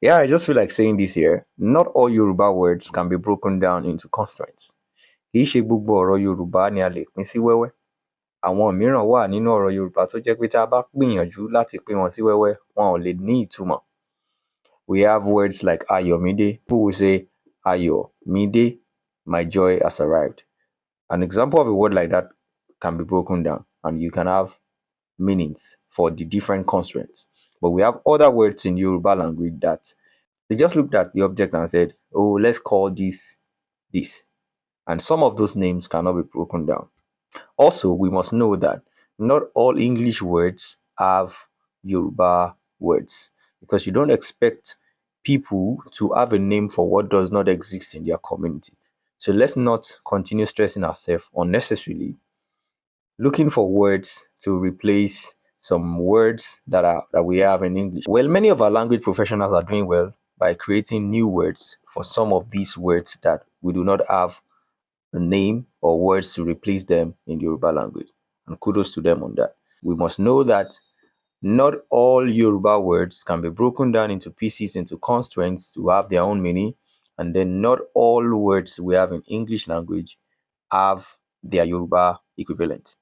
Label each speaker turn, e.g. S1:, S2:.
S1: Yeah, I just feel like saying this here. Not all Yoruba words can be broken down into constraints. Kì í ṣe gbogbo ọ̀rọ̀ Yorùbá ni a lè pín sí wẹ́wẹ́. Àwọn mìíràn wà nínú ọ̀rọ̀ Yorùbá tó jẹ́ pé tá a bá gbìyànjú láti pín wọn sí wẹ́wẹ́, wọn ò lè ní ìtumọ̀. We have words like Ayọ̀mídé. People will say Ayọ̀mídé, my joy has arrived. An example of a word like that can be broken down, and you can have meanings for the different constraints. But we have other words in Yoruba language that they just looked at the object and said, oh, let's call this this. And some of those names cannot be broken down. Also, we must know that not all English words have Yoruba words, because you don't expect people to have a name for what does not exist in their community. So let's not continue stressing ourselves unnecessarily looking for words to replace some words that we have in English. Well, many of our language professionals are doing well by creating new words for some of these words that we do not have a name or words to replace them in the Yoruba language. And kudos to them on that. We must know that not all Yoruba words can be broken down into pieces, into constraints to have their own meaning. And then not all words we have in English language have their Yoruba equivalent.